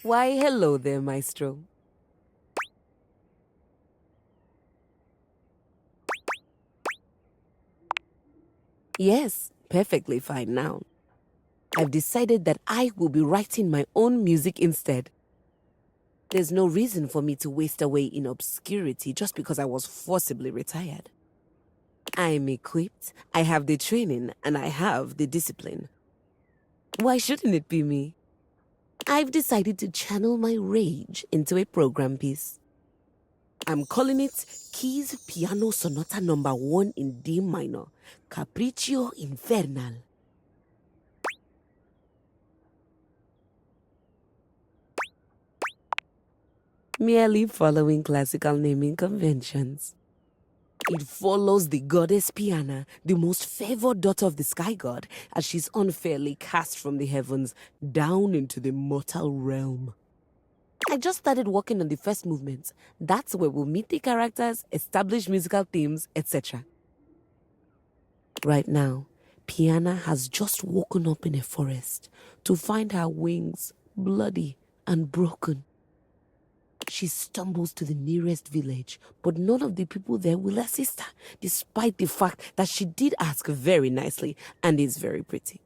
Why, hello there, Maestro. Yes, perfectly fine now. I've decided that I will be writing my own music instead. There's no reason for me to waste away in obscurity just because I was forcibly retired. I'm equipped, I have the training, and I have the discipline. Why shouldn't it be me? I've decided to channel my rage into a program piece. I'm calling it Keys Piano Sonata Number 1 in D minor, Capriccio Infernal. Merely following classical naming conventions. It follows the goddess Piana, the most favored daughter of the sky god, as she's unfairly cast from the heavens down into the mortal realm. I just started working on the first movement. That's where we'll meet the characters, establish musical themes, etc. Right now, Piana has just woken up in a forest to find her wings bloody and broken. She stumbles to the nearest village, but none of the people there will assist her, despite the fact that she did ask very nicely and is very pretty.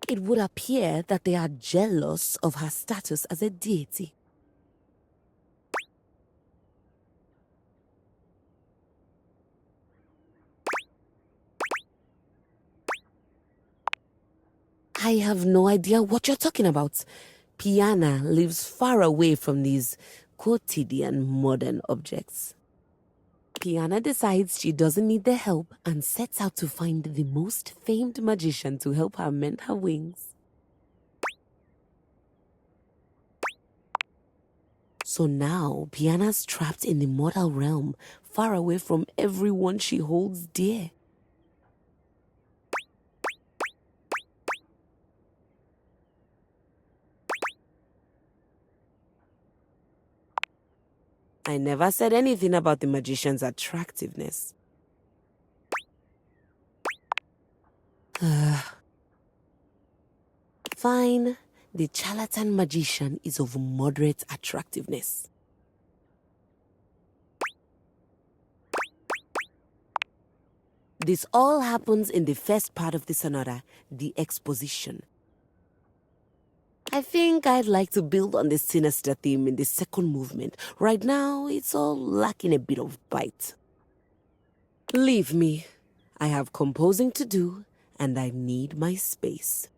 It would appear that they are jealous of her status as a deity. I have no idea what you're talking about. Piana lives far away from these quotidian modern objects. Piana decides she doesn't need their help and sets out to find the most famed magician to help her mend her wings. So now, Piana's trapped in the mortal realm, far away from everyone she holds dear. I never said anything about the magician's attractiveness. Fine, the charlatan magician is of moderate attractiveness. This all happens in the first part of the sonata, the exposition. I think I'd like to build on the sinister theme in the second movement. Right now, it's all lacking a bit of bite. Leave me. I have composing to do, and I need my space.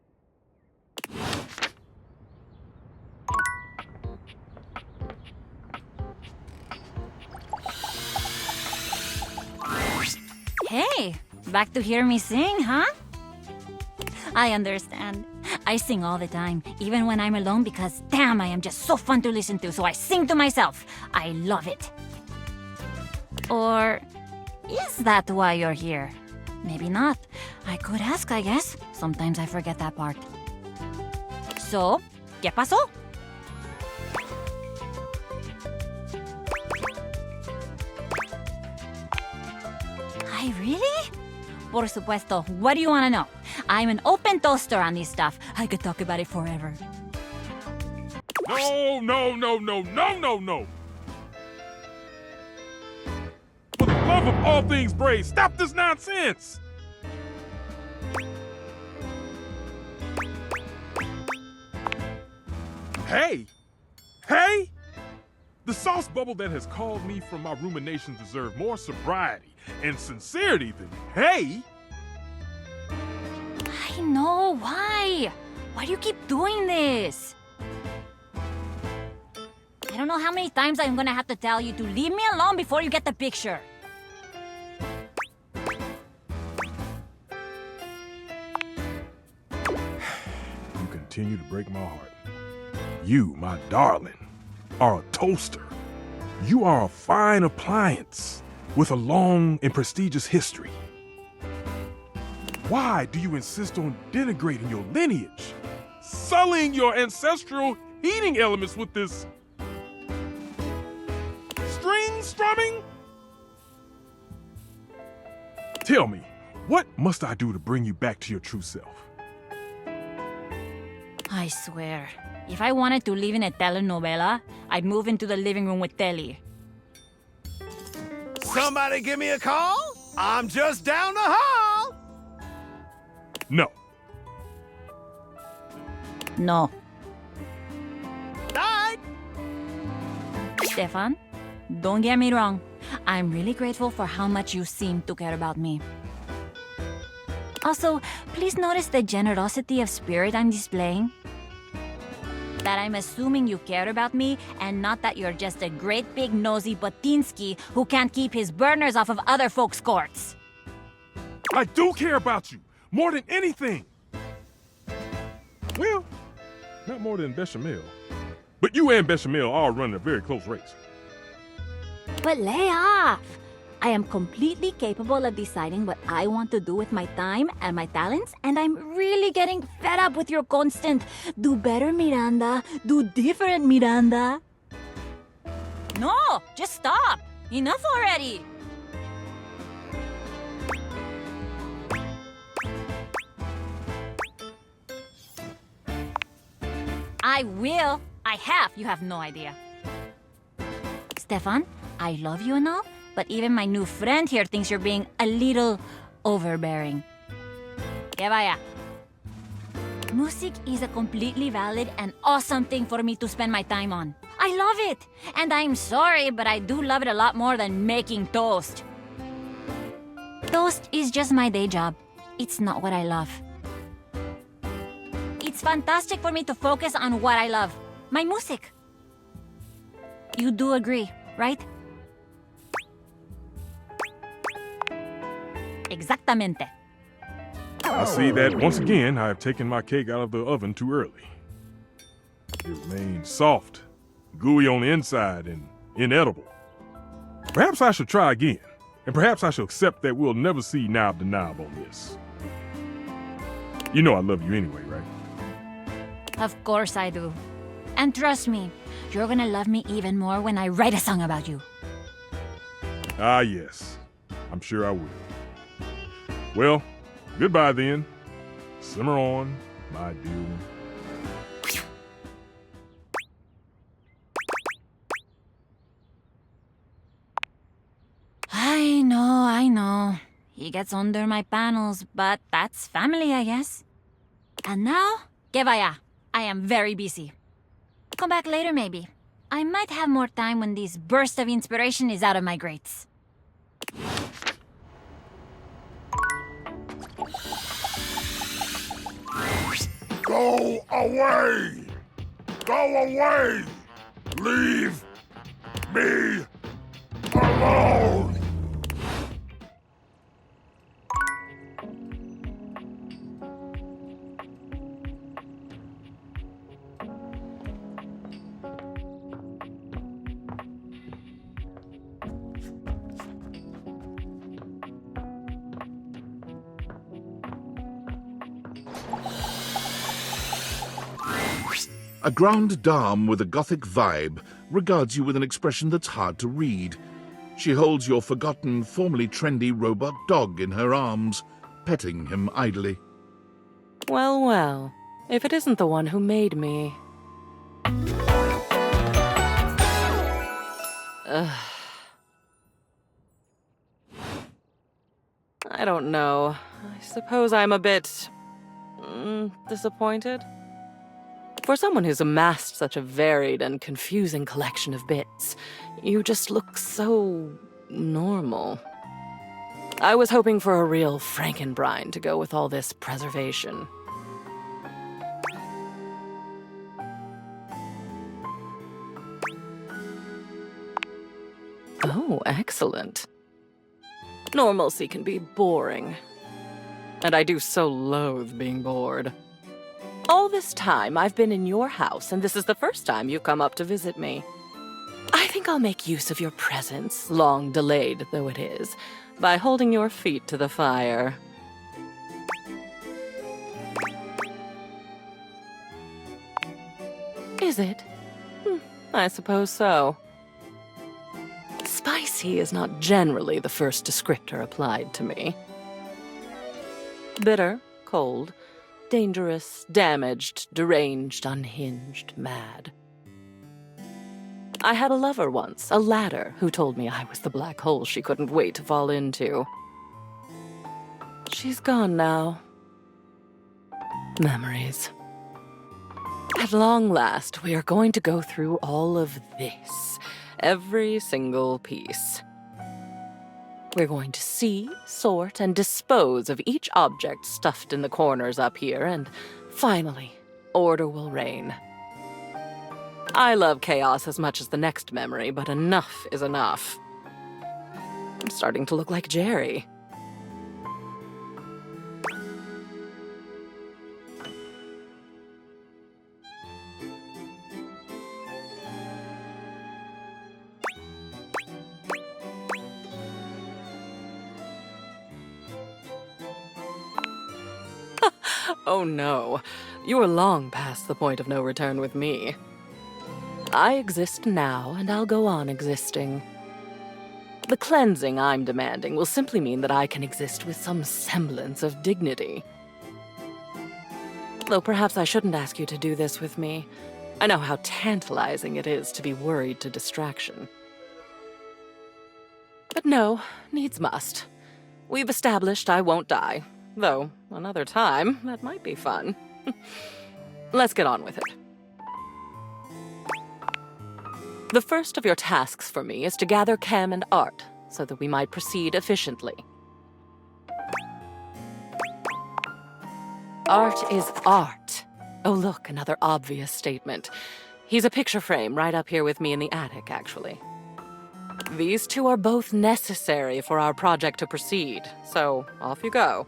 Hey, back to hear me sing, huh? I understand. I sing all the time, even when I'm alone because damn, I am just so fun to listen to, so I sing to myself. I love it. Or is that why you're here? Maybe not. I could ask, I guess. Sometimes I forget that part. So, ¿qué pasó? Ay, really? Por supuesto. What do you want to know? I'm an open toaster on this stuff. I could talk about it forever. No, no, no, no, no, no, no! For the love of all things brave, stop this nonsense! Hey! Hey! The sauce bubble that has called me from my ruminations deserve more sobriety and sincerity than hey! I know. Why? Why do you keep doing this? I don't know how many times I'm gonna have to tell you to leave me alone before you get the picture. You continue to break my heart. You, my darling, are a toaster. You are a fine appliance with a long and prestigious history. Why do you insist on denigrating your lineage, sullying your ancestral heating elements with this string strumming? Tell me, what must I do to bring you back to your true self? I swear, If I wanted to live in a telenovela, I'd move into the living room with Telly. Somebody give me a call? I'm just down the hall. No. No. Night. Stefan, don't get me wrong. I'm really grateful for how much you seem to care about me. Also, please notice the generosity of spirit I'm displaying. That I'm assuming you care about me and not that you're just a great big nosy Botinsky who can't keep his burners off of other folks' courts. I do care about you more than anything. Well, not more than Bechamel. But you and Bechamel are running a very close race. But lay off! I am completely capable of deciding what I want to do with my time and my talents, and I'm really getting fed up with your constant do better, Miranda, do different, Miranda. No, just stop! Enough already! I will. I have. You have no idea. Stefan, I love you and all, but even my new friend here thinks you're being a little overbearing. Que vaya. Music is a completely valid and awesome thing for me to spend my time on. I love it. And I'm sorry, but I do love it a lot more than making toast. Toast is just my day job. It's not what I love. It's fantastic for me to focus on what I love. My music. You do agree, right? Exactamente. I see that once again I have taken my cake out of the oven too early. It remains soft, gooey on the inside, and inedible. Perhaps I should try again, and perhaps I should accept that we'll never see knob to knob on this. You know I love you anyway, right? Of course I do. And trust me, you're gonna love me even more when I write a song about you. Ah, yes. I'm sure I will. Well, goodbye then. Simmer on, my dear one. I know. He gets under my panels, but that's family, I guess. And now, que vaya. I am very busy. Come back later, maybe. I might have more time when this burst of inspiration is out of my grates. Go away! Go away! Leave me alone! A grande dame with a gothic vibe regards you with an expression that's hard to read. She holds your forgotten, formerly trendy robot dog in her arms, petting him idly. Well, well, if it isn't the one who made me. Ugh. I don't know. I suppose I'm a bit... disappointed. For someone who's amassed such a varied and confusing collection of bits, you just look so... normal. I was hoping for a real Frankenbrine to go with all this preservation. Oh, excellent. Normalcy can be boring. And I do so loathe being bored. All this time I've been in your house, and this is the first time you come up to visit me. I think I'll make use of your presence, long delayed though it is, by holding your feet to the fire. Is it? I suppose so. Spicy is not generally the first descriptor applied to me. Bitter, cold, dangerous, damaged, deranged, unhinged, mad. I had a lover once, a ladder, who told me I was the black hole she couldn't wait to fall into. She's gone now. Memories. At long last, we are going to go through all of this. Every single piece. We're going to see, sort, and dispose of each object stuffed in the corners up here, and finally, order will reign. I love chaos as much as the next memory, but enough is enough. I'm starting to look like Jerry. Oh no, you are long past the point of no return with me. I exist now, and I'll go on existing. The cleansing I'm demanding will simply mean that I can exist with some semblance of dignity. Though perhaps I shouldn't ask you to do this with me. I know how tantalizing it is to be worried to distraction. But no, needs must. We've established I won't die. Though, another time, that might be fun. Let's get on with it. The first of your tasks for me is to gather Chem and Art, so that we might proceed efficiently. Art is art. Oh look, another obvious statement. He's a picture frame right up here with me in the attic, actually. These two are both necessary for our project to proceed, so off you go.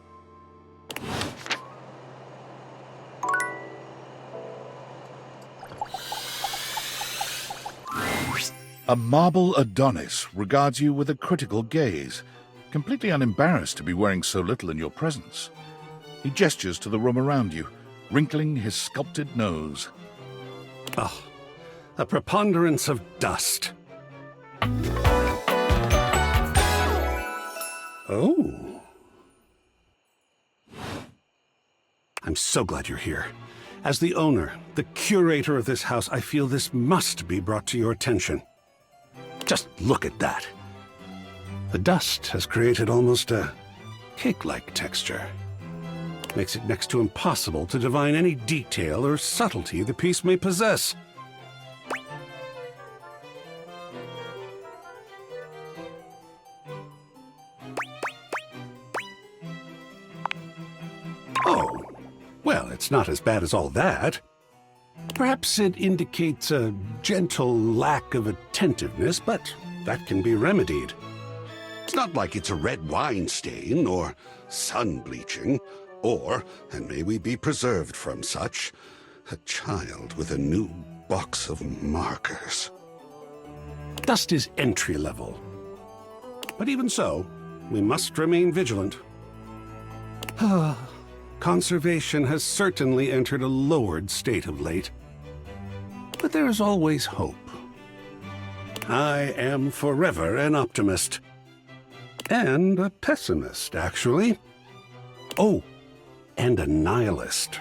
A marble Adonis regards you with a critical gaze, completely unembarrassed to be wearing so little in your presence. He gestures to the room around you, wrinkling his sculpted nose. Oh, a preponderance of dust. Oh. I'm so glad you're here. As the owner, the curator of this house, I feel this must be brought to your attention. Just look at that. The dust has created almost a cake-like texture. Makes it next to impossible to divine any detail or subtlety the piece may possess. Oh, well, it's not as bad as all that. Perhaps it indicates a gentle lack of attentiveness, but that can be remedied. It's not like it's a red wine stain or sun bleaching, or, and may we be preserved from such, a child with a new box of markers. Dust is entry level. But even so, we must remain vigilant. Conservation has certainly entered a lowered state of late. But there is always hope. I am forever an optimist. And a pessimist, actually. Oh, and a nihilist.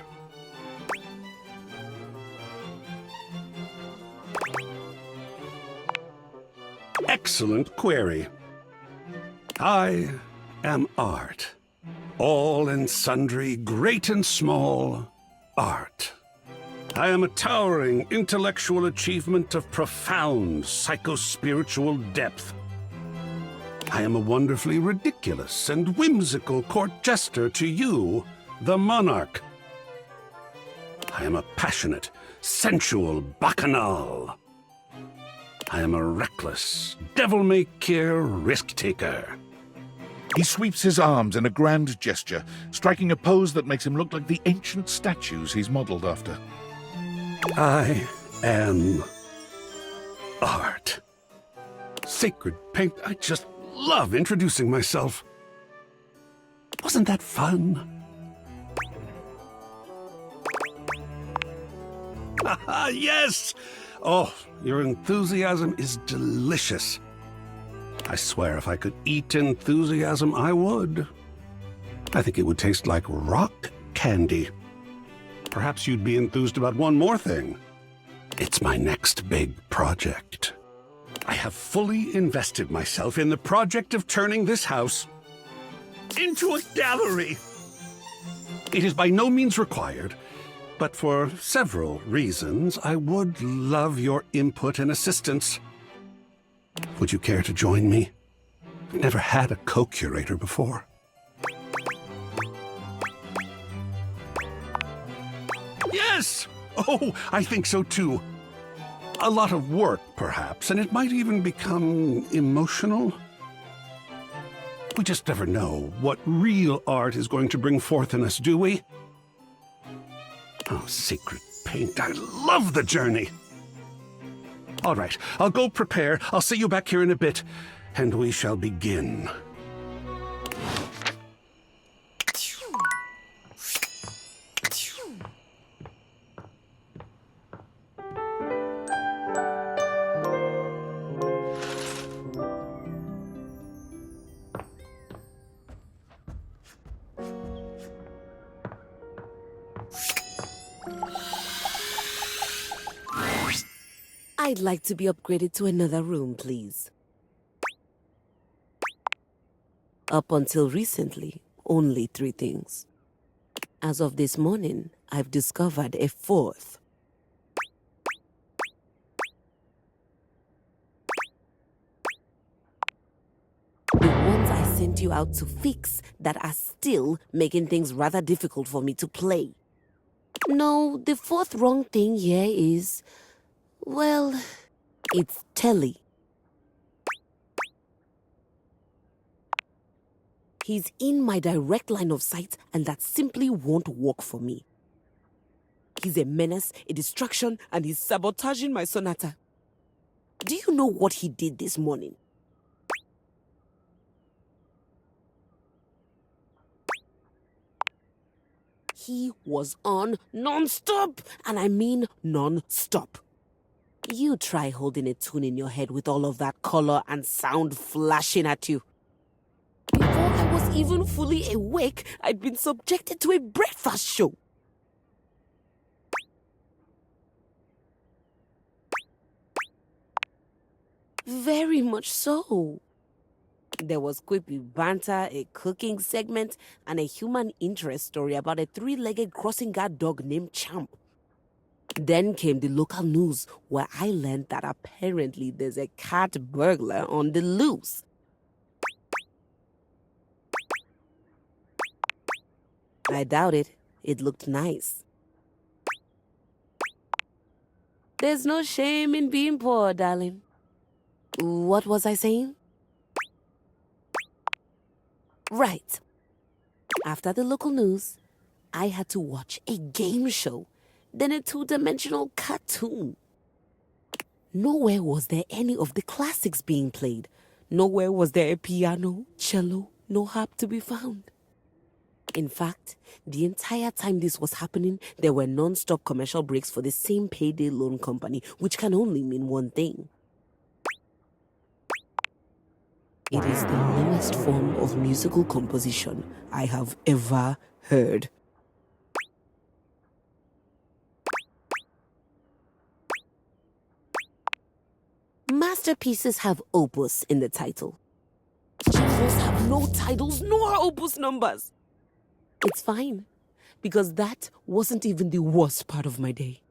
Excellent query. I am art. All and sundry, great and small, art. I am a towering intellectual achievement of profound psycho-spiritual depth. I am a wonderfully ridiculous and whimsical court jester to you, the monarch. I am a passionate, sensual bacchanal. I am a reckless, devil-may-care risk-taker. He sweeps his arms in a grand gesture, striking a pose that makes him look like the ancient statues he's modeled after. I am art. Sacred paint, I just love introducing myself. Wasn't that fun? Yes! Oh, your enthusiasm is delicious. I swear if I could eat enthusiasm, I would. I think it would taste like rock candy. perhaps you'd be enthused about one more thing. It's my next big project. I have fully invested myself in the project of turning this house into a gallery. It is by no means required, but for several reasons, I would love your input and assistance. Would you care to join me? I've never had a co-curator before. Yes! Oh, I think so too. A lot of work, perhaps, and it might even become emotional. We just never know what real art is going to bring forth in us, do we? Oh, secret paint, I love the journey. All right, I'll go prepare. I'll see you back here in a bit, and we shall begin. I'd like to be upgraded to another room, please. Up until recently, only 3 things. As of this morning, I've discovered a 4th. The ones I sent you out to fix that are still making things rather difficult for me to play. No, the 4th wrong thing here is... well, it's Telly. He's in my direct line of sight, and that simply won't work for me. He's a menace, a distraction, and he's sabotaging my sonata. Do you know what he did this morning? He was on non-stop, and I mean non-stop. You try holding a tune in your head with all of that color and sound flashing at you. Before I was even fully awake, I'd been subjected to a breakfast show. Very much so. There was quippy banter, a cooking segment, and a human interest story about a 3-legged crossing guard dog named Champ. Then came the local news, where I learned that apparently there's a cat burglar on the loose. I doubt it. It looked nice. There's no shame in being poor, darling. What was I saying? Right. After the local news, I had to watch a game show, then a 2-dimensional cartoon. Nowhere was there any of the classics being played. Nowhere was there a piano, cello, no harp to be found. In fact, the entire time this was happening, there were non-stop commercial breaks for the same payday loan company, which can only mean one thing. It is the lowest form of musical composition I have ever heard. Masterpieces have opus in the title. Jingles have no titles nor opus numbers. It's fine, because that wasn't even the worst part of my day.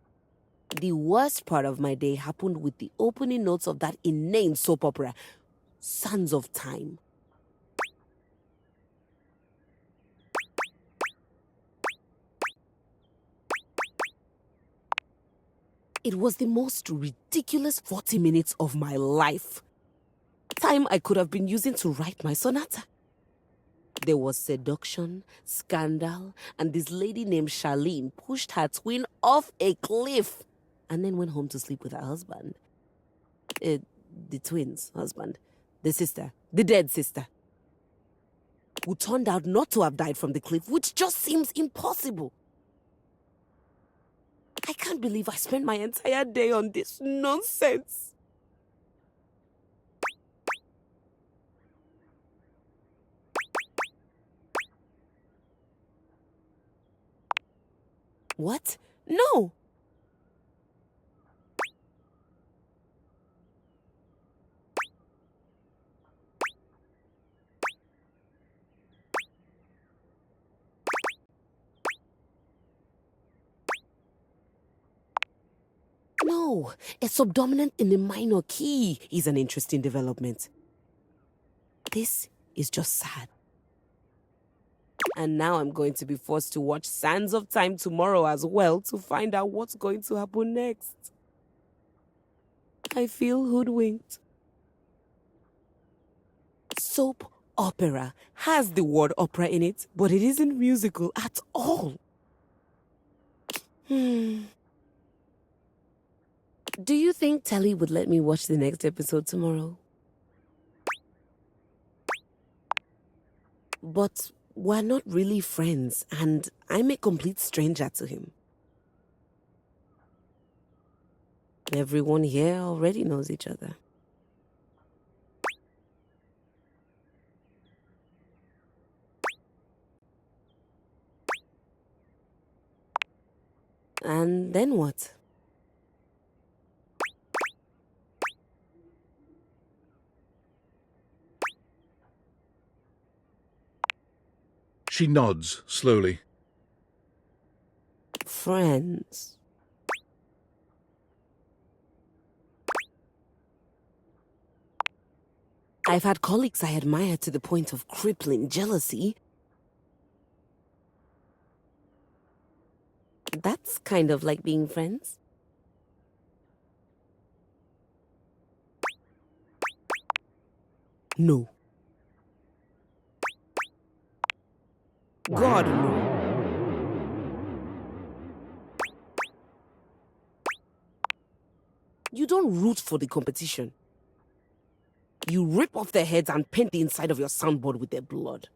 The worst part of my day happened with the opening notes of that inane soap opera, Sands of Time. It was the most ridiculous 40 minutes of my life. Time I could have been using to write my sonata. There was seduction, scandal, and this lady named Charlene pushed her twin off a cliff and then went home to sleep with her husband. The twin's husband. The sister. The dead sister. Who turned out not to have died from the cliff, which just seems impossible. I can't believe I spent my entire day on this nonsense. What? No! No, a subdominant in a minor key is an interesting development. This is just sad. And now I'm going to be forced to watch Sands of Time tomorrow as well to find out what's going to happen next. I feel hoodwinked. Soap opera has the word opera in it, but it isn't musical at all. Do you think Telly would let me watch the next episode tomorrow? But we're not really friends, and I'm a complete stranger to him. Everyone here already knows each other. And then what? She nods slowly. Friends. I've had colleagues I admire to the point of crippling jealousy. That's kind of like being friends. No. God, no. You don't root for the competition. You rip off their heads and paint the inside of your soundboard with their blood.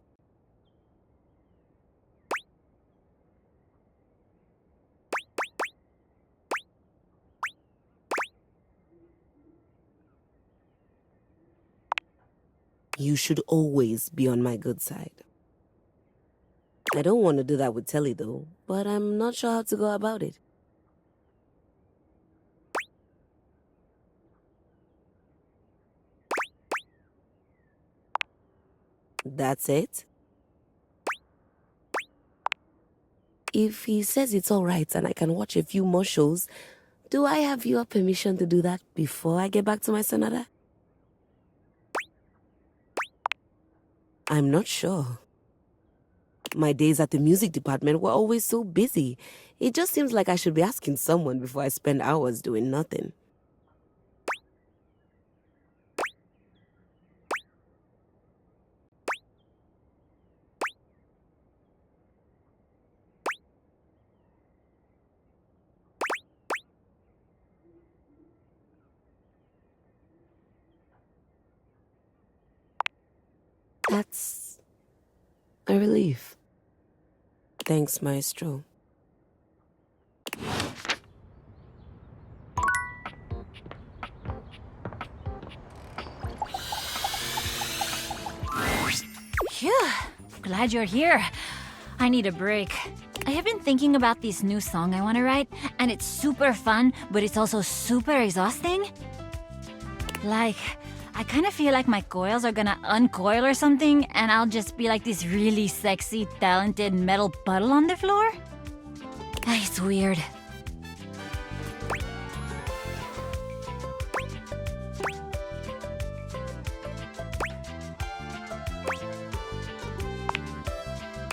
You should always be on my good side. I don't want to do that with Telly, though, but I'm not sure how to go about it. That's it? If he says it's all right and I can watch a few more shows, do I have your permission to do that before I get back to my Sonata? I'm not sure. My days at the music department were always so busy. It just seems like I should be asking someone before I spend hours doing nothing. That's a relief. Thanks, Maestro. Phew, glad you're here. I need a break. I have been thinking about this new song I want to write, and it's super fun, but it's also super exhausting. Like, I kind of feel like my coils are gonna uncoil or something, and I'll just be like this really sexy, talented metal puddle on the floor. It's weird.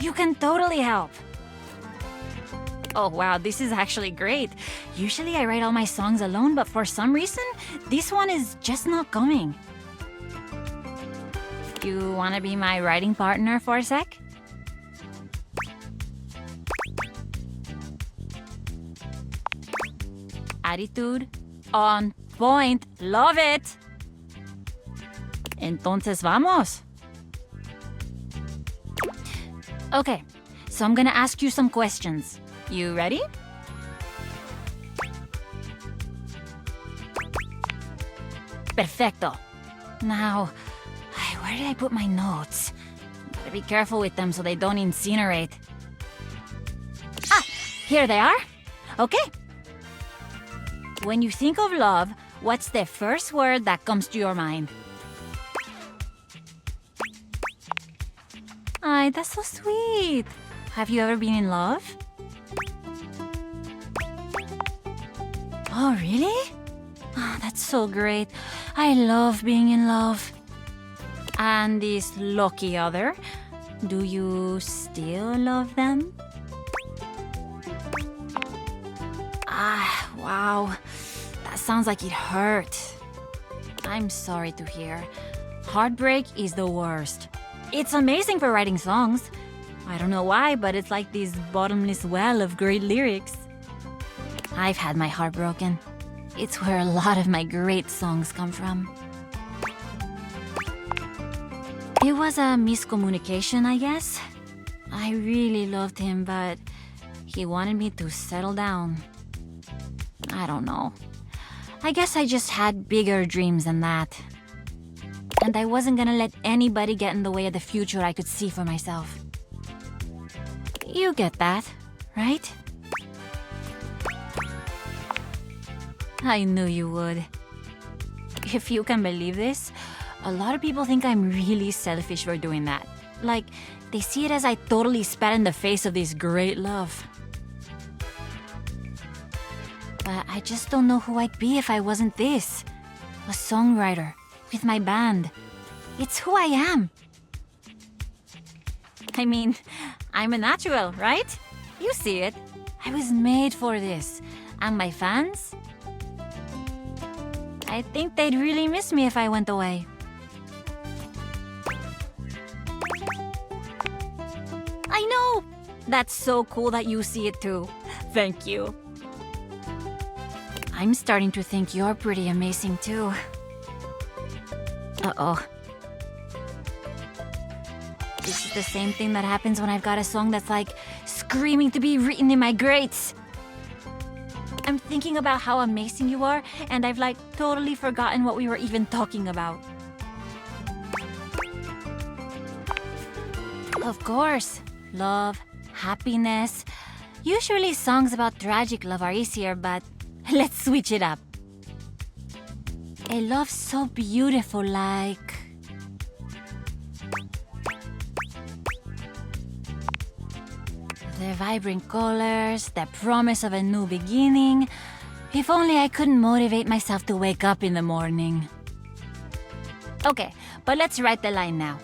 You can totally help. Oh wow, this is actually great. Usually I write all my songs alone, but for some reason, this one is just not coming. You wanna be my writing partner for a sec? Attitude on point. Love it. Entonces vamos. Okay, so I'm gonna ask you some questions. You ready? Perfecto. Now, where did I put my notes? Gotta be careful with them so they don't incinerate. Ah! Here they are. Okay. When you think of love, what's the first word that comes to your mind? Ay, that's so sweet. Have you ever been in love? Oh, really? Oh, that's so great. I love being in love. And this lucky other, do you still love them? Ah, wow. That sounds like it hurt. I'm sorry to hear. Heartbreak is the worst. It's amazing for writing songs. I don't know why, but it's like this bottomless well of great lyrics. I've had my heart broken. It's where a lot of my great songs come from. It was a miscommunication, I guess. I really loved him, but he wanted me to settle down. I don't know. I guess I just had bigger dreams than that. And I wasn't gonna let anybody get in the way of the future I could see for myself. You get that, right? I knew you would. If you can believe this, a lot of people think I'm really selfish for doing that. Like, they see it as I totally spat in the face of this great love. But I just don't know who I'd be if I wasn't this. A songwriter, with my band. It's who I am. I mean, I'm a natural, right? You see it. I was made for this. And my fans? I think they'd really miss me if I went away. I know! That's so cool that you see it too. Thank you. I'm starting to think you're pretty amazing too. Uh-oh. This is the same thing that happens when I've got a song that's like screaming to be written in my grates. I'm thinking about how amazing you are, and I've like totally forgotten what we were even talking about. Of course, love, happiness. Usually songs about tragic love are easier, but let's switch it up. A love so beautiful like... the vibrant colors, the promise of a new beginning. If only I couldn't motivate myself to wake up in the morning. Okay, but let's write the line now.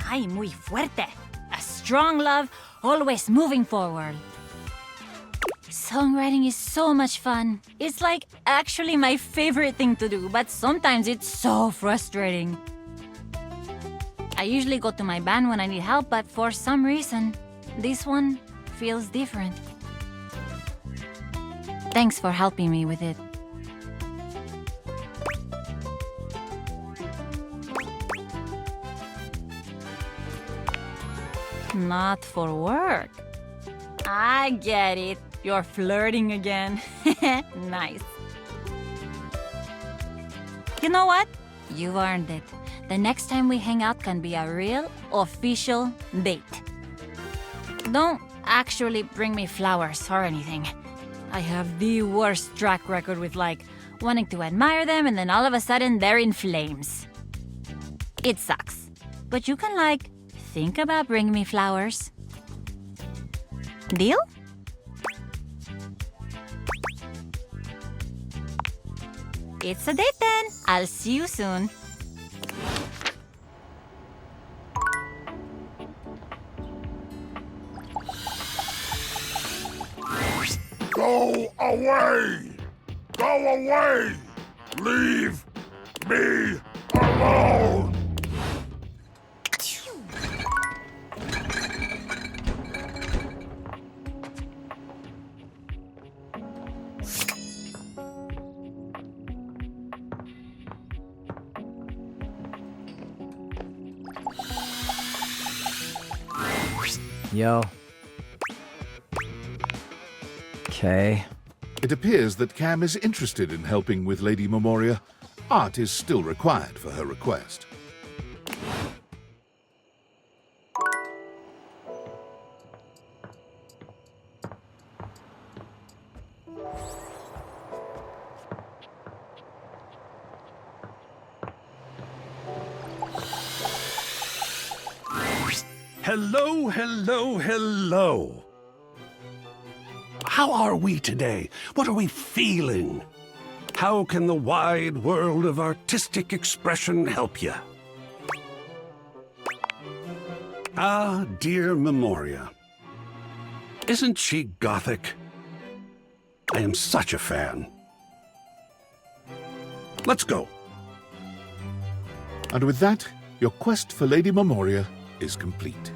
Ay, muy fuerte. A strong love, always moving forward. Songwriting is so much fun. It's like actually my favorite thing to do, but sometimes it's so frustrating. I usually go to my band when I need help, but for some reason, this one feels different. Thanks for helping me with it. Not for work. I get it. You're flirting again. Nice. You know what? You've earned it. The next time we hang out can be a real, official date. Don't actually bring me flowers or anything. I have the worst track record with like wanting to admire them and then all of a sudden they're in flames. It sucks. But you can like think about bringing me flowers. Deal? It's a date then. I'll see you soon. Go away! Go away! Leave me alone! Yo. Okay. It appears that Cam is interested in helping with Lady Memoria. Art is still required for her request. Hello, hello, hello. How are we today? What are we feeling? How can the wide world of artistic expression help you? Ah, dear Memoria. Isn't she gothic? I am such a fan. Let's go. And with that, your quest for Lady Memoria is complete.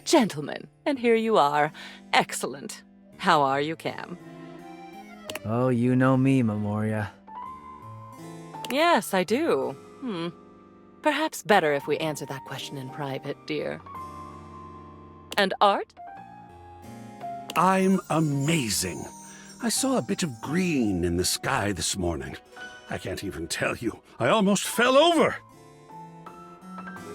Gentlemen, and here you are. Excellent. How are you, Cam? Oh, you know me, Memoria. Yes, I do. Perhaps better if we answer that question in private, dear. And Art? I'm amazing. I saw a bit of green in the sky this morning. I can't even tell you. I almost fell over.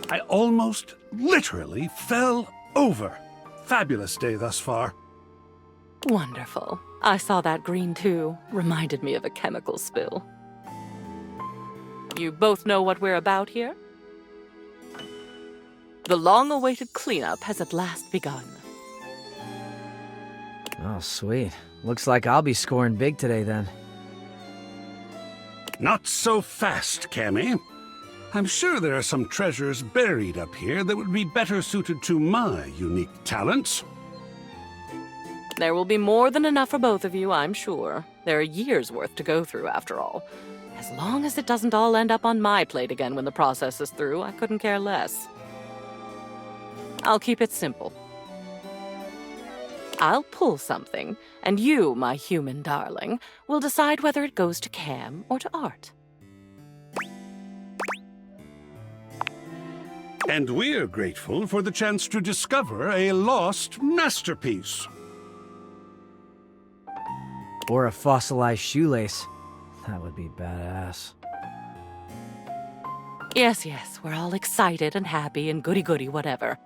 I almost literally fell over. Fabulous day thus far. Wonderful. I saw that green too. Reminded me of a chemical spill. You both know what we're about here? The long-awaited cleanup has at last begun. Oh, sweet. Looks like I'll be scoring big today then. Not so fast, Cammy. I'm sure there are some treasures buried up here that would be better suited to my unique talents. There will be more than enough for both of you, I'm sure. There are years' worth to go through, after all. As long as it doesn't all end up on my plate again when the process is through, I couldn't care less. I'll keep it simple. I'll pull something, and you, my human darling, will decide whether it goes to Cam or to Art. And we're grateful for the chance to discover a lost masterpiece. Or a fossilized shoelace. That would be badass. Yes, we're all excited and happy and goody-goody whatever.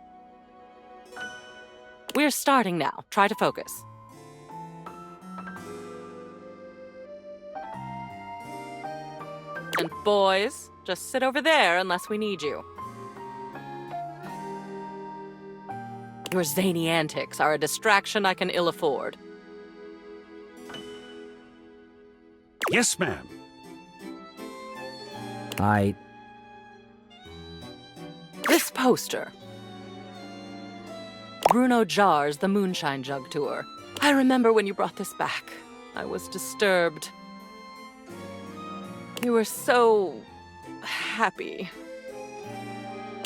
We're starting now. Try to focus. And boys, just sit over there unless we need you. Your zany antics are a distraction I can ill afford. Yes, ma'am. This poster. Bruno Jar's The Moonshine Jug Tour. I remember when you brought this back. I was disturbed. You were so happy.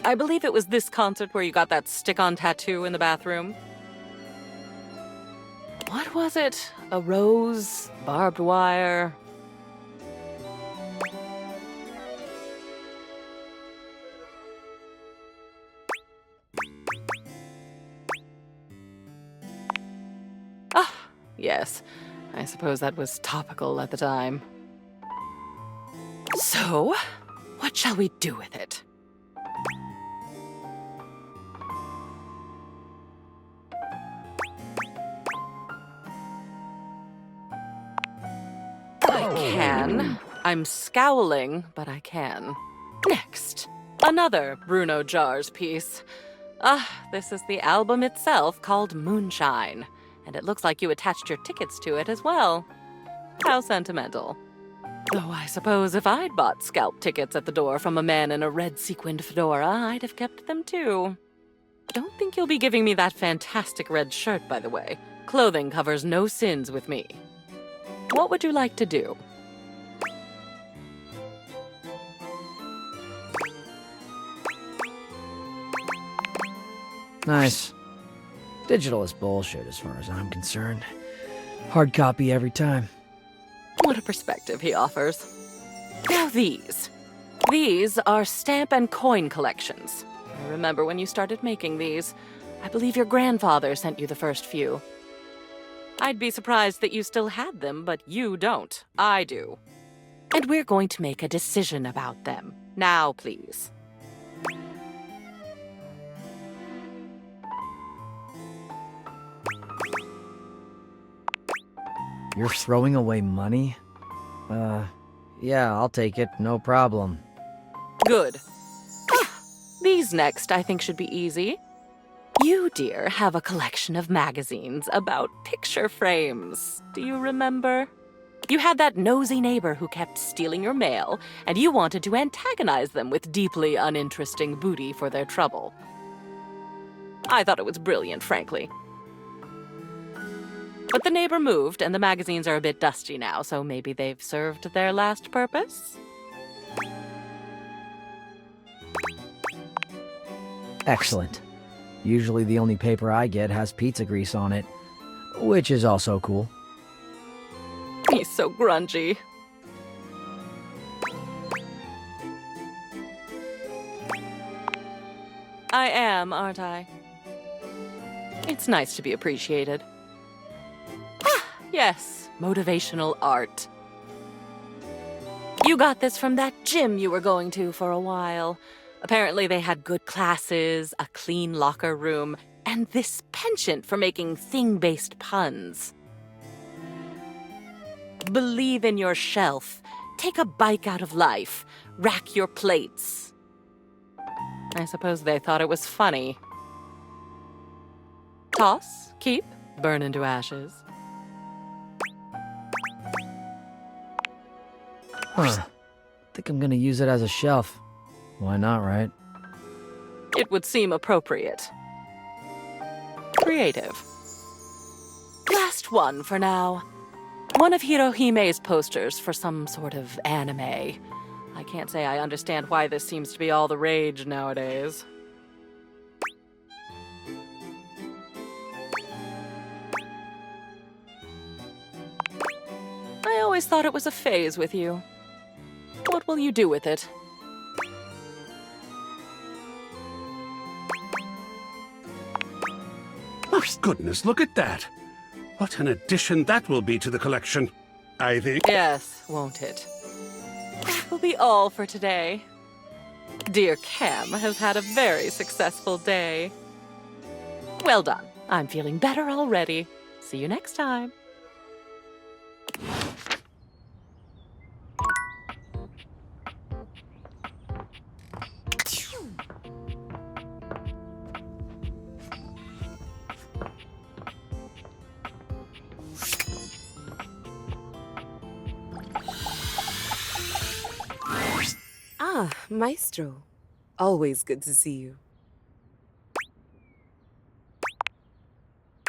I believe it was this concert where you got that stick-on tattoo in the bathroom. What was it? A rose? Barbed wire? Ah, yes. I suppose that was topical at the time. So, what shall we do with it? I can. I'm scowling, but I can. Next, another Bruno Jar's piece. This is the album itself called Moonshine, and it looks like you attached your tickets to it as well. How sentimental. Though I suppose if I'd bought scalp tickets at the door from a man in a red sequined fedora, I'd have kept them too. Don't think you'll be giving me that fantastic red shirt, by the way. Clothing covers no sins with me. What would you like to do? Nice. Digital is bullshit as far as I'm concerned. Hard copy every time. What a perspective he offers. Now these. These are stamp and coin collections. I remember when you started making these. I believe your grandfather sent you the first few. I'd be surprised that you still had them, but you don't. I do. And we're going to make a decision about them. Now, please. You're throwing away money? Yeah, I'll take it, no problem. Good. These next, I think, should be easy. You, dear, have a collection of magazines about picture frames. Do you remember? You had that nosy neighbor who kept stealing your mail, and you wanted to antagonize them with deeply uninteresting booty for their trouble. I thought it was brilliant, frankly. But the neighbor moved, and the magazines are a bit dusty now, so maybe they've served their last purpose? Excellent. Usually the only paper I get has pizza grease on it, which is also cool. He's so grungy. I am, aren't I? It's nice to be appreciated. Yes, motivational art. You got this from that gym you were going to for a while. Apparently they had good classes, a clean locker room, and this penchant for making thing-based puns. Believe in your shelf. Take a bike out of life. Rack your plates. I suppose they thought it was funny. Toss, keep, burn into ashes. Huh. Think I'm gonna use it as a shelf. Why not, right? It would seem appropriate. Creative. Last one for now. One of Hirohime's posters for some sort of anime. I can't say I understand why this seems to be all the rage nowadays. I always thought it was a phase with you. What will you do with it? My goodness, look at that. What an addition that will be to the collection, I think. Yes, won't it? That will be all for today. Dear Cam has had a very successful day. Well done. I'm feeling better already. See you next time. Ah, Maestro. Always good to see you.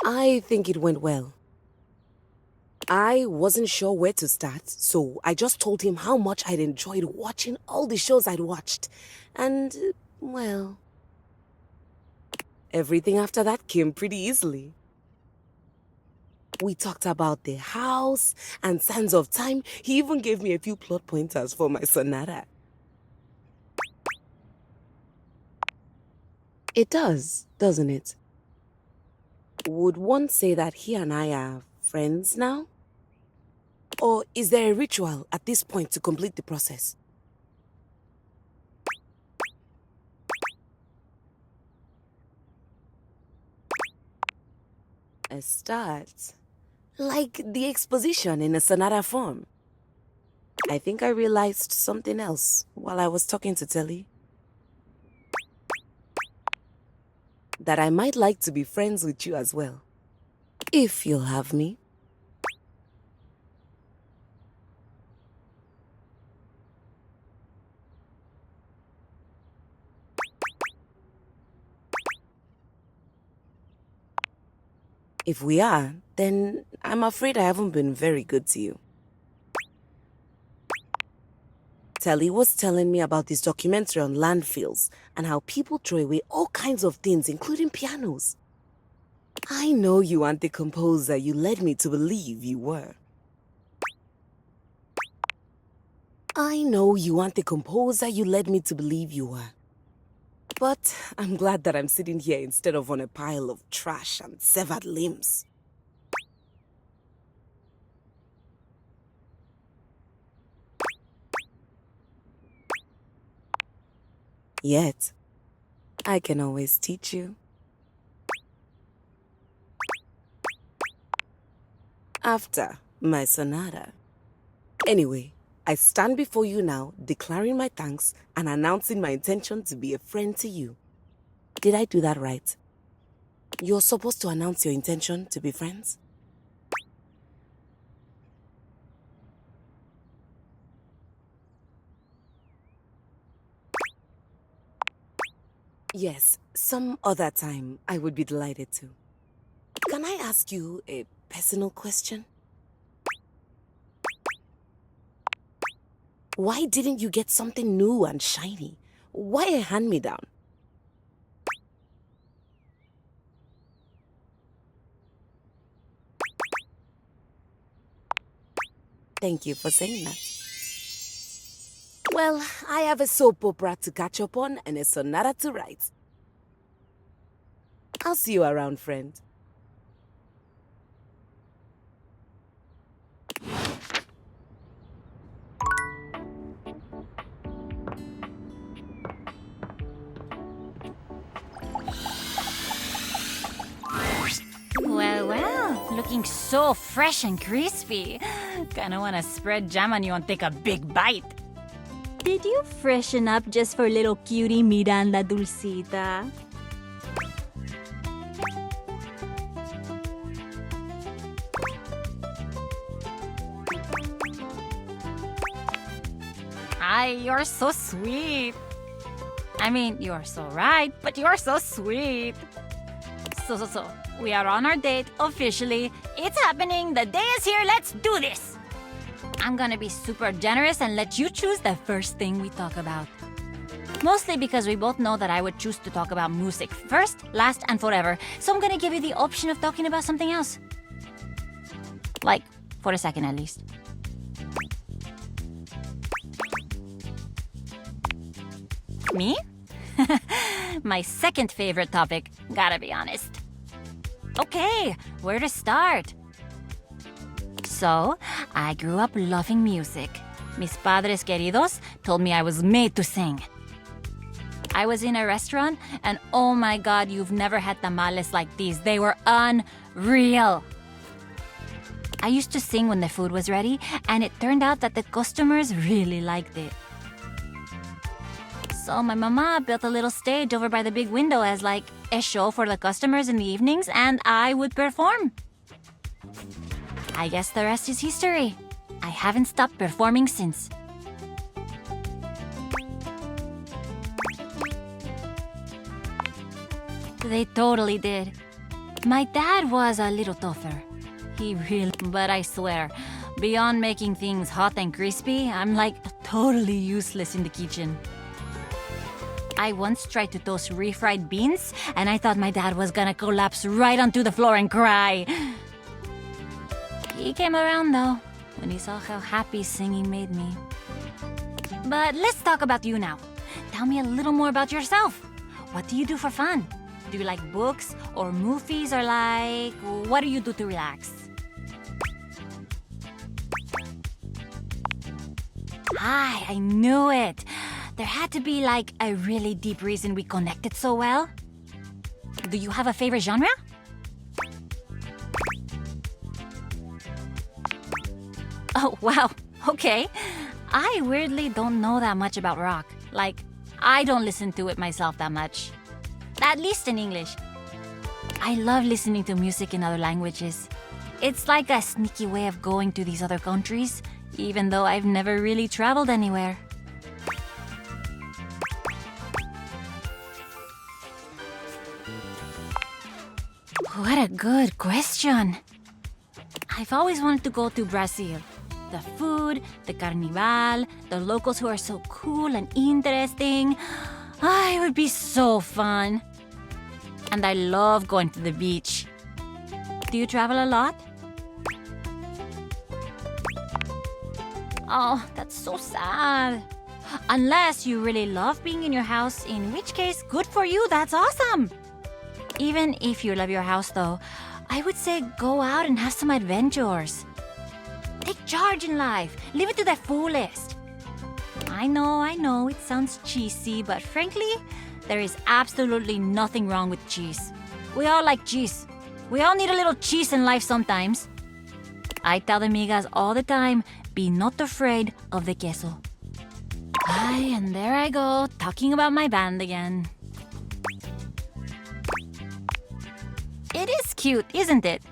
I think it went well. I wasn't sure where to start, so I just told him how much I'd enjoyed watching all the shows I'd watched. And, well, everything after that came pretty easily. We talked about the house and Sands of Time. He even gave me a few plot pointers for my sonata. It does, doesn't it? Would one say that he and I are friends now? Or is there a ritual at this point to complete the process? A start? Like the exposition in a sonata form. I think I realized something else while I was talking to Telly. That I might like to be friends with you as well. If you'll have me. If we are, then I'm afraid I haven't been very good to you. Telly was telling me about this documentary on landfills and how people throw away all kinds of things, including pianos. I know you aren't the composer you led me to believe you were. I know you aren't the composer you led me to believe you were. But I'm glad that I'm sitting here instead of on a pile of trash and severed limbs. Yet, I can always teach you. After my sonata. Anyway, I stand before you now, declaring my thanks and announcing my intention to be a friend to you. Did I do that right? You're supposed to announce your intention to be friends? Yes, some other time I would be delighted to. Can I ask you a personal question? Why didn't you get something new and shiny? Why a hand-me-down? Thank you for saying that. Well, I have a soap opera to catch up on and a sonata to write. I'll see you around, friend. Well, looking so fresh and crispy. Kinda wanna spread jam on you and take a big bite. Did you freshen up just for little cutie Miranda Dulcita? Ay, you're so sweet. I mean, you're so right, but you're so sweet. So, we are on our date officially. It's happening. The day is here. Let's do this. I'm gonna be super generous and let you choose the first thing we talk about. Mostly because we both know that I would choose to talk about music first, last, and forever. So I'm gonna give you the option of talking about something else. Like, for a second at least. Me? My second favorite topic, gotta be honest. Okay, where to start? So, I grew up loving music. Mis padres queridos told me I was made to sing. I was in a restaurant, and oh my god, you've never had tamales like these. They were unreal. I used to sing when the food was ready, and it turned out that the customers really liked it. So my mama built a little stage over by the big window as like a show for the customers in the evenings, and I would perform. I guess the rest is history. I haven't stopped performing since. They totally did. My dad was a little tougher. He really... But I swear, beyond making things hot and crispy, I'm like totally useless in the kitchen. I once tried to toast refried beans, and I thought my dad was gonna collapse right onto the floor and cry. He came around though, when he saw how happy singing made me. But let's talk about you now. Tell me a little more about yourself. What do you do for fun? Do you like books or movies, or like, what do you do to relax? I knew it. There had to be like a really deep reason we connected so well. Do you have a favorite genre? Oh, wow. Okay. I weirdly don't know that much about rock. Like, I don't listen to it myself that much. At least in English. I love listening to music in other languages. It's like a sneaky way of going to these other countries, even though I've never really traveled anywhere. What a good question. I've always wanted to go to Brazil. the food, the carnival, the locals who are so cool and interesting. It would be so fun. And I love going to the beach. Do you travel a lot? Oh, that's so sad. Unless you really love being in your house, in which case, good for you, that's awesome. Even if you love your house though, I would say go out and have some adventures. Take charge in life, live it to the fullest. I know, it sounds cheesy, but frankly, there is absolutely nothing wrong with cheese. We all like cheese. We all need a little cheese in life sometimes. I tell the migas all the time, be not afraid of the queso. Ay, and there I go, talking about my band again. It is cute, isn't it?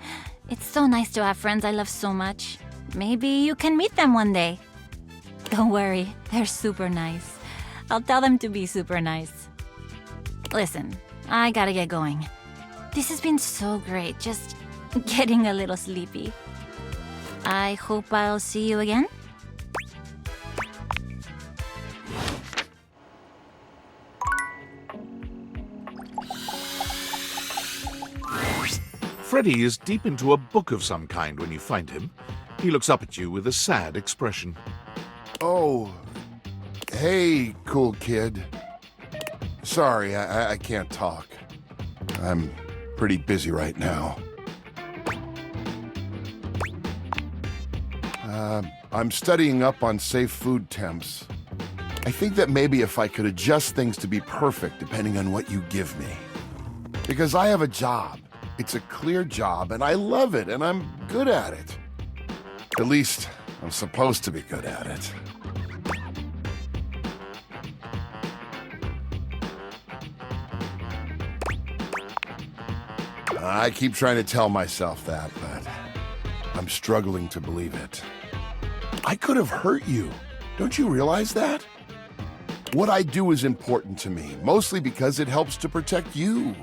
It's so nice to have friends I love so much. Maybe you can meet them one day. Don't worry, they're super nice. I'll tell them to be super nice. Listen, I gotta get going. This has been so great, just getting a little sleepy. I hope I'll see you again. Freddy is deep into a book of some kind when you find him. He looks up at you with a sad expression. Oh, hey, cool kid. Sorry, I can't talk. I'm pretty busy right now. I'm studying up on safe food temps. I think that maybe if I could adjust things to be perfect depending on what you give me. Because I have a job. It's a clear job, and I love it, and I'm good at it. At least, I'm supposed to be good at it. I keep trying to tell myself that, but I'm struggling to believe it. I could have hurt you. Don't you realize that? What I do is important to me, mostly because it helps to protect you.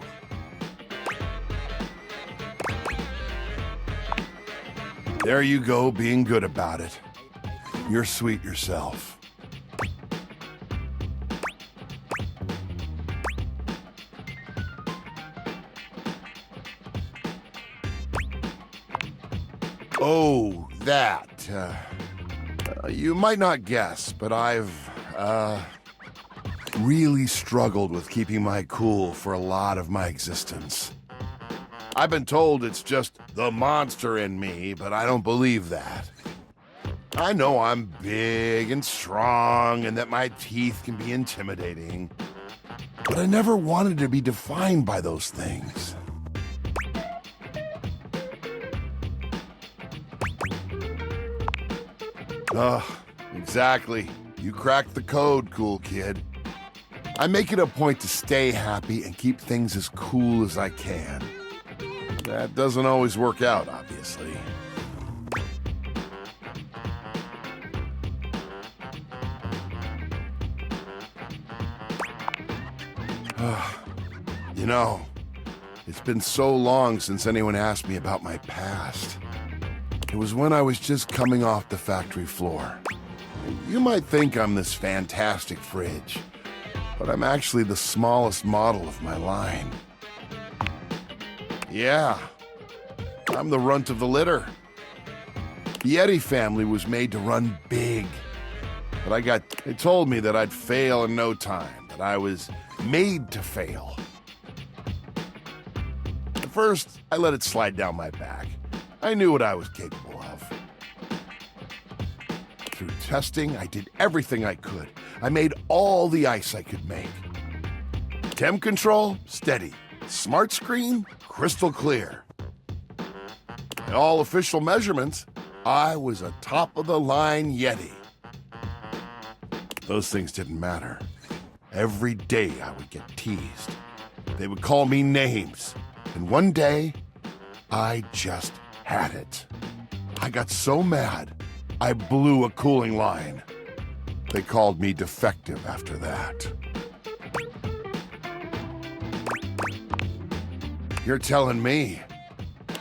There you go, being good about it. You're sweet yourself. Oh, that. You might not guess, but I've, really struggled with keeping my cool for a lot of my existence. I've been told it's just the monster in me, but I don't believe that. I know I'm big and strong and that my teeth can be intimidating, but I never wanted to be defined by those things. Exactly. You cracked the code, cool kid. I make it a point to stay happy and keep things as cool as I can. That doesn't always work out, obviously. You know, it's been so long since anyone asked me about my past. It was when I was just coming off the factory floor. You might think I'm this fantastic fridge, but I'm actually the smallest model of my line. Yeah, I'm the runt of the litter. The Yeti family was made to run big, but they told me that I'd fail in no time, that I was made to fail. At first, I let it slide down my back. I knew what I was capable of. Through testing, I did everything I could. I made all the ice I could make. Temp control, steady. Smart screen, crystal clear. By all official measurements, I was a top-of-the-line Yeti. Those things didn't matter. Every day I would get teased. They would call me names. And one day, I just had it. I got so mad, I blew a cooling line. They called me defective after that. You're telling me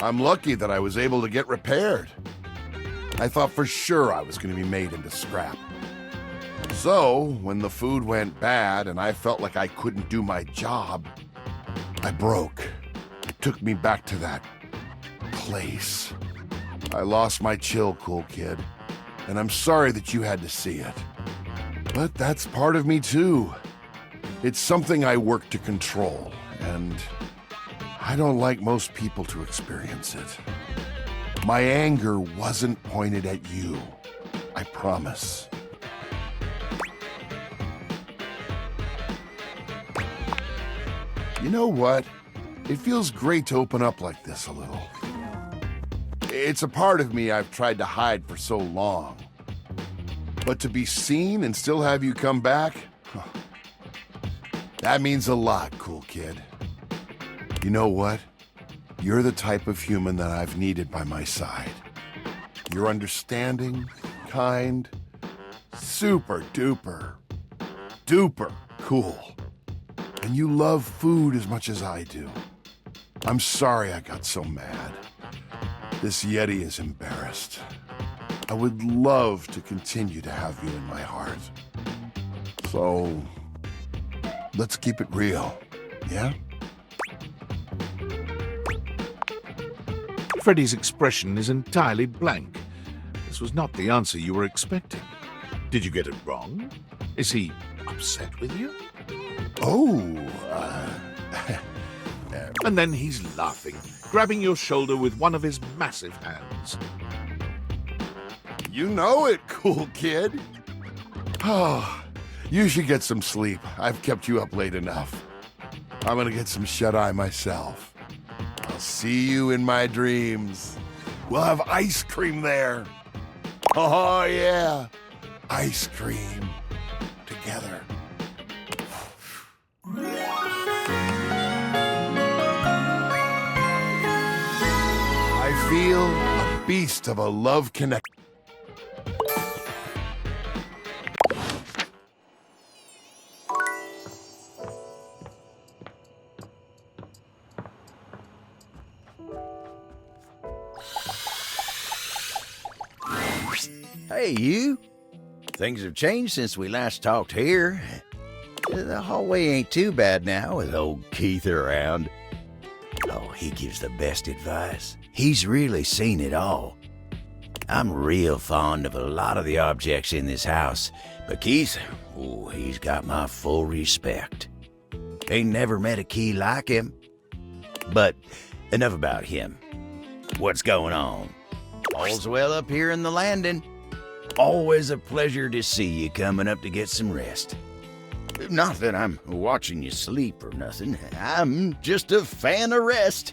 I'm lucky that I was able to get repaired. I thought for sure I was going to be made into scrap. So, when the food went bad and I felt like I couldn't do my job, I broke. It took me back to that place. I lost my chill, cool kid, and I'm sorry that you had to see it. But that's part of me too. It's something I work to control, and I don't like most people to experience it. My anger wasn't pointed at you. I promise. You know what? It feels great to open up like this a little. It's a part of me I've tried to hide for so long. But to be seen and still have you come back? That means a lot, cool kid. You know what? You're the type of human that I've needed by my side. You're understanding, kind, super duper cool. And you love food as much as I do. I'm sorry I got so mad. This Yeti is embarrassed. I would love to continue to have you in my heart. So, let's keep it real, yeah? Freddy's expression is entirely blank. This was not the answer you were expecting. Did you get it wrong? Is he upset with you? And then he's laughing, grabbing your shoulder with one of his massive hands. You know it, cool kid. Oh, you should get some sleep. I've kept you up late enough. I'm gonna get some shut-eye myself. I'll see you in my dreams. We'll have ice cream there. Oh, yeah. Ice cream. Together. I feel a beast of a love connect. Hey, you. Things have changed since we last talked here. The hallway ain't too bad now with old Keith around. Oh, he gives the best advice. He's really seen it all. I'm real fond of a lot of the objects in this house, but Keith, oh, he's got my full respect. Ain't never met a key like him. But enough about him. What's going on? All's well up here in the landing. Always a pleasure to see you coming up to get some rest. Not that I'm watching you sleep or nothing. I'm just a fan of rest.